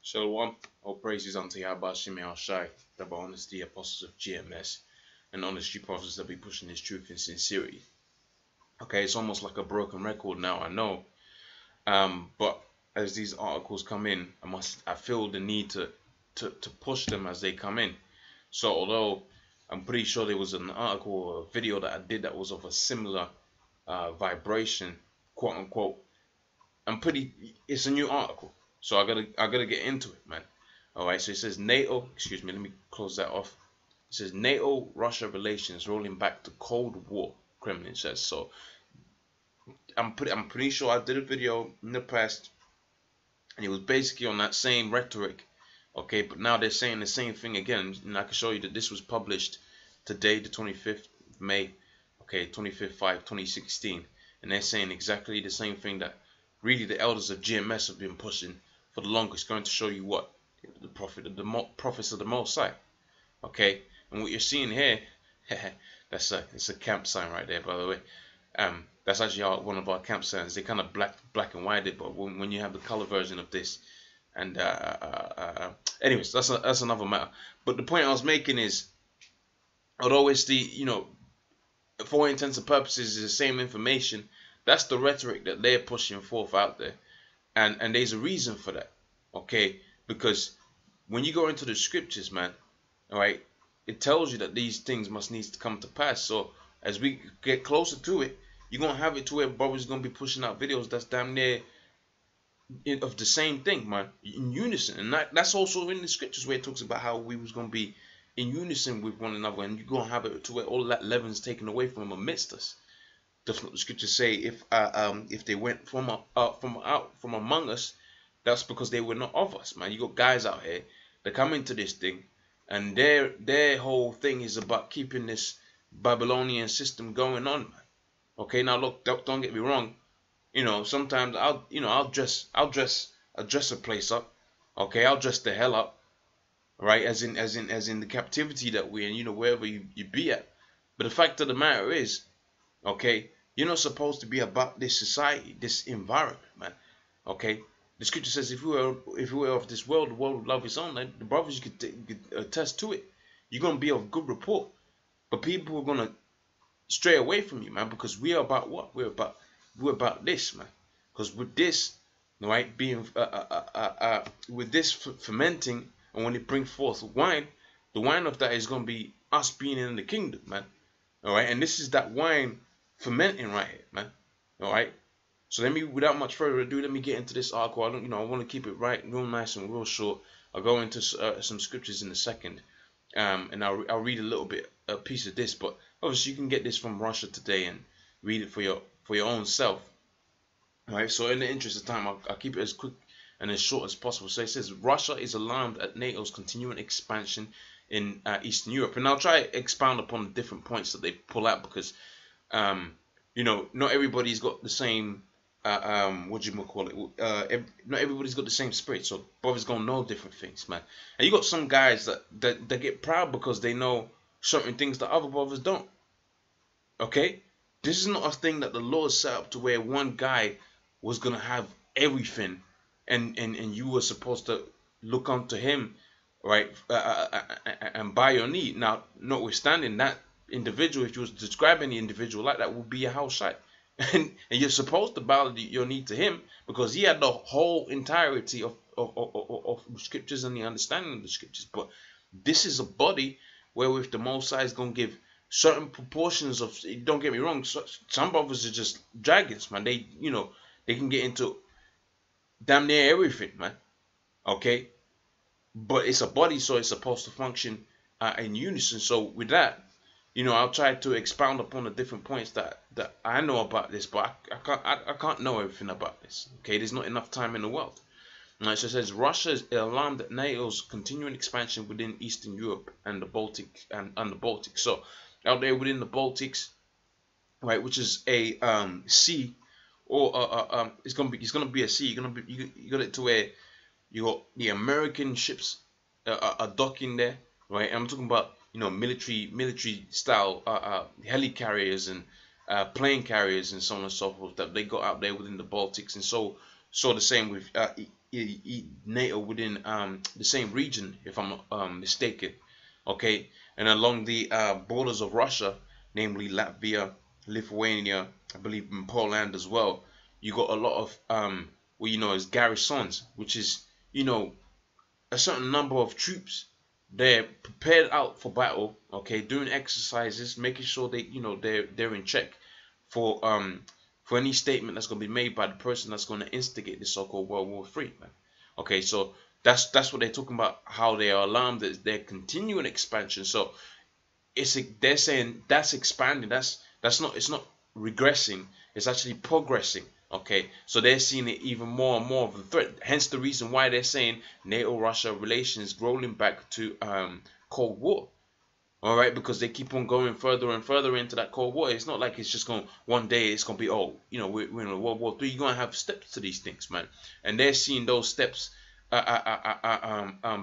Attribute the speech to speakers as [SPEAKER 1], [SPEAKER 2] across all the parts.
[SPEAKER 1] Shalom, all praises unto Yahweh Shemi Shai, the honesty apostles of GMS, and honest prophets that be pushing this truth in sincerity. Okay, it's almost like a broken record now, I know. But as these articles come in, I feel the need to push them as they come in. So although I'm pretty sure there was an article or a video that I did that was of a similar vibration, quote unquote, it's a new article, so I gotta get into it, man. All right, so it says NATO. Excuse me, let me close that off. It says NATO-Russia relations rolling back to Cold War. Kremlin says so. I'm pretty sure I did a video in the past, and it was basically on that same rhetoric. Okay, but now they're saying the same thing again, and I can show you that this was published today, the 25th of May. Okay, 25/5/2016, and they're saying exactly the same thing that really the elders of GMS have been pushing for the longest, going to show you what the prophets of the Most High. Okay, and what you're seeing here, it's a camp sign right there, by the way. That's actually one of our camp signs. They kind of black and white it, but when you have the color version of this, and anyways, that's another matter. But the point I was making is, although it's for all intents and purposes, is the same information. That's the rhetoric that they're pushing forth out there, and there's a reason for that, okay? Because when you go into the scriptures, man, all right, it tells you that these things must needs to come to pass. So as we get closer to it, you're gonna have it to where brothers gonna be pushing out videos that's damn near of the same thing, man, in unison, and that's also in the scriptures where it talks about how we was gonna be in unison with one another, and you're gonna have it to where all that leaven's taken away from amidst us. That's what the scriptures say. If they went from among us, that's because they were not of us, man. You got guys out here that come into this thing, and their whole thing is about keeping this Babylonian system going on, man. Okay, now look, don't get me wrong. Sometimes I'll dress a place up. Okay, I'll dress the hell up, right? As in the captivity that we're in, wherever you be at. But the fact of the matter is, okay, you're not supposed to be about this society, this environment, man. Okay, the scripture says if we were of this world, the world would love its own. Like the brothers, you could attest to it. You're gonna be of good report, but people are gonna stray away from you, man, because we are about what? We're about this, man. Because with this, right, being with this fermenting, and when it brings forth wine, the wine of that is gonna be us being in the kingdom, man. All right, and this is that wine fermenting right here, man. All right, so without much further ado, let me get into this article. I want to keep it real nice and real short. I'll go into some scriptures in a second, and I'll read a piece of this. But obviously, you can get this from Russia Today and read it for your own self. All right, so in the interest of time, I'll keep it as quick and as short as possible. So it says Russia is alarmed at NATO's continuing expansion in Eastern Europe, and I'll try to expound upon the different points that they pull out because, not everybody's got the same, what do you call it? Not everybody's got the same spirit, so brothers gonna know different things, man. And you got some guys that get proud because they know certain things that other brothers don't. Okay, this is not a thing that the Lord set up to where one guy was gonna have everything, and you were supposed to look unto him, right, and buy your need. Now, notwithstanding that individual, if you was describing the individual like that, would be a house site, and you're supposed to bow your need to him because he had the whole entirety of scriptures and the understanding of the scriptures. But this is a body wherewith the Most High is gonna give certain proportions of. Don't get me wrong, some brothers are just dragons, man. They can get into damn near everything, man. Okay, but it's a body, so it's supposed to function in unison. So with that, I'll try to expound upon the different points that I know about this, but I can't know everything about this. Okay, there's not enough time in the world. Right, so it says Russia is alarmed at NATO's continuing expansion within Eastern Europe and the Baltic and the Baltic. So out there within the Baltics, right, which is a sea, or it's gonna be a sea. You got it to where you got the American ships are docking there, right? And I'm talking about military style helicarriers and plane carriers and so on and so forth that they got out there within the Baltics, and so the same with NATO within the same region, if I'm not mistaken. Okay, and along the borders of Russia, namely Latvia, Lithuania, I believe in Poland as well. You got a lot of what you know as garrisons, which is a certain number of troops. They're prepared out for battle, okay, doing exercises, making sure they're in check for any statement that's gonna be made by the person that's gonna instigate the so-called World War III, man. Okay, so that's what they're talking about. How they are alarmed that they're continuing expansion. So they're saying that's expanding. It's not regressing. It's actually progressing. Okay, so they're seeing it even more and more of a threat. Hence the reason why they're saying NATO-Russia relations rolling back to Cold War. All right, because they keep on going further and further into that Cold War. It's not like it's just going one day it's going to be we're in a World War III. You're going to have steps to these things, man, and they're seeing those steps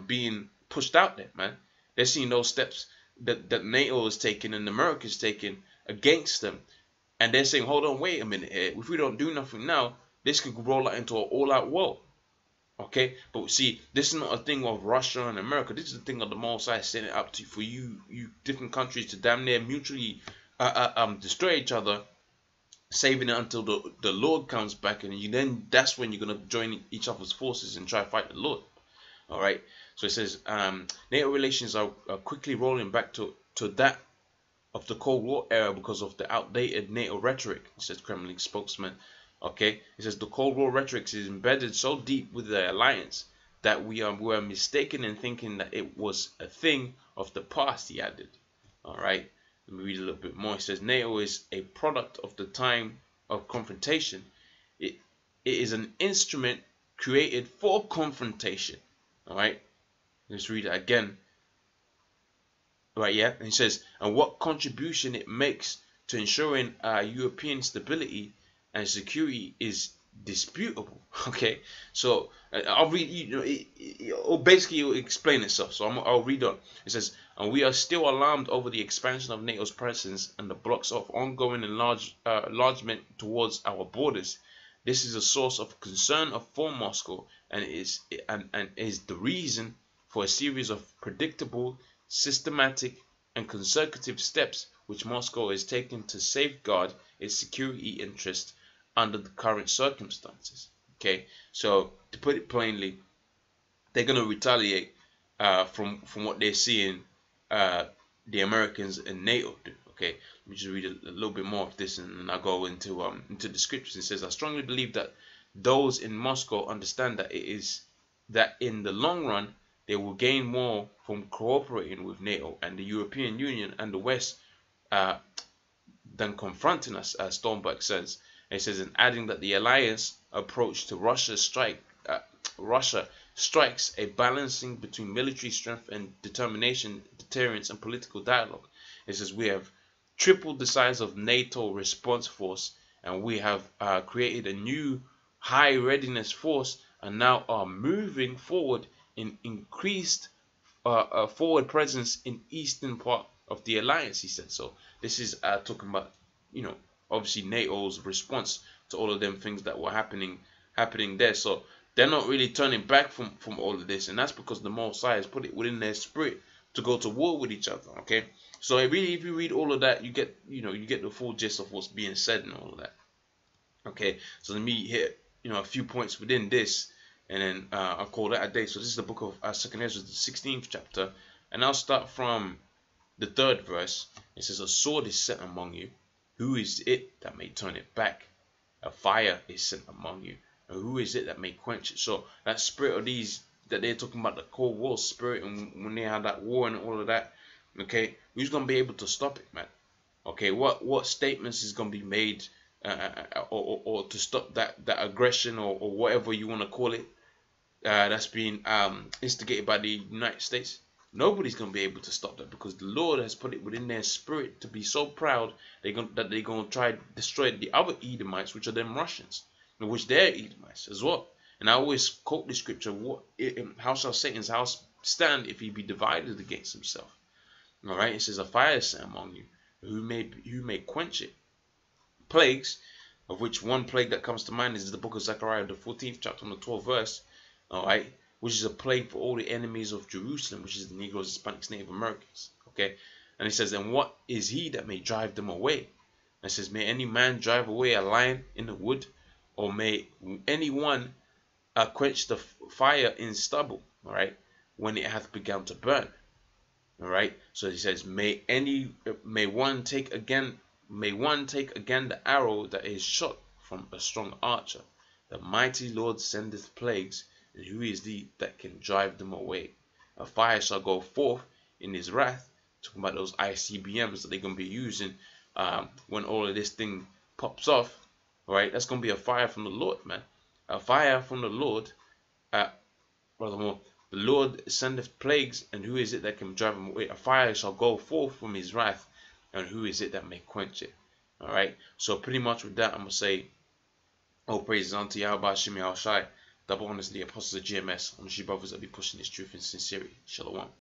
[SPEAKER 1] being pushed out there, man. They're seeing those steps that NATO is taking and America is taking against them. And they're saying, hold on, wait a minute here. If we don't do nothing now, this could roll out into an all-out war. Okay? But see, this is not a thing of Russia and America. This is a thing of the Most High setting it up for you different countries to damn near mutually destroy each other, saving it until the Lord comes back. And that's when you're going to join each other's forces and try to fight the Lord. All right? So it says, NATO relations are quickly rolling back to that of the Cold War era because of the outdated NATO rhetoric, says Kremlin spokesman. Okay, it says the Cold War rhetoric is embedded so deep with the alliance that we are mistaken in thinking that it was a thing of the past, he added. All right, let me read a little bit more. It says NATO is a product of the time of confrontation. It is an instrument created for confrontation. All right, let's read it again. Right, yeah, and he says, and what contribution it makes to ensuring European stability and security is disputable. Okay, so I'll read. Basically, it will explain itself. So I'll read on. It says, and we are still alarmed over the expansion of NATO's presence and the blocks of ongoing enlargement towards our borders. This is a source of concern for Moscow, and is the reason for a series of predictable, systematic and consecutive steps which Moscow is taking to safeguard its security interests under the current circumstances. Okay, so to put it plainly, they're going to retaliate from what they're seeing the Americans and NATO do. Okay, let me just read a little bit more of this and then I'll go into the scriptures. It says, I strongly believe that those in Moscow understand that in the long run they will gain more from cooperating with NATO and the European Union and the West than confronting us, as Stoltenberg says. And it says, in adding that the alliance approach to Russia strikes a balancing between military strength and determination, deterrence, and political dialogue. It says, we have tripled the size of NATO response force, and we have created a new high readiness force, and now are moving forward in increased forward presence in eastern part of the alliance, he said. So this is talking about, obviously NATO's response to all of them things that were happening there. So they're not really turning back from all of this, and that's because the Most High has put it within their spirit to go to war with each other. Okay, so really, if you read all of that, you get the full gist of what's being said and all of that. Okay, so let me hit a few points within this, and then I'll call that a day. So this is the book of 2nd Ezra, the 16th chapter, and I'll start from the 3rd verse. It says, a sword is set among you. Who is it that may turn it back? A fire is sent among you. And who is it that may quench it? So that spirit of these, that they're talking about, the Cold War spirit, and when they have that war and all of that, okay, who's going to be able to stop it, man? Okay, what statements is going to be made or to stop that aggression or whatever you want to call it, that's being instigated by the United States? Nobody's going to be able to stop that, because the Lord has put it within their spirit to be so proud that they're going to try to destroy the other Edomites, which are them Russians, in which they're Edomites as well. And I always quote the scripture, how shall Satan's house stand if he be divided against himself? All right, it says, a fire is set among you, who may quench it. Plagues, of which one plague that comes to mind is the book of Zechariah, the 14th chapter, on the 12th verse. alright, which is a plague for all the enemies of Jerusalem, which is the Negroes, Hispanics, Native Americans. Okay, and he says, and what is he that may drive them away? And it says, may any man drive away a lion in the wood, or may anyone quench the fire in stubble, alright, when it hath begun to burn. Alright, so he says, may one take again the arrow that is shot from a strong archer. The mighty Lord sendeth plagues, and who is he that can drive them away? A fire shall go forth in his wrath. Talking about those ICBMs that they're going to be using when all of this thing pops off. Alright, that's going to be a fire from the Lord, man. A fire from the Lord. Furthermore, the Lord sendeth plagues, and who is it that can drive them away? A fire shall go forth from his wrath, and who is it that may quench it? Alright, so pretty much with that, I'm going to say, all praises unto Yahweh Shemi Al Shai, double honors to the apostles of GMS, on the brothers that be pushing this truth in sincerity. Shalom.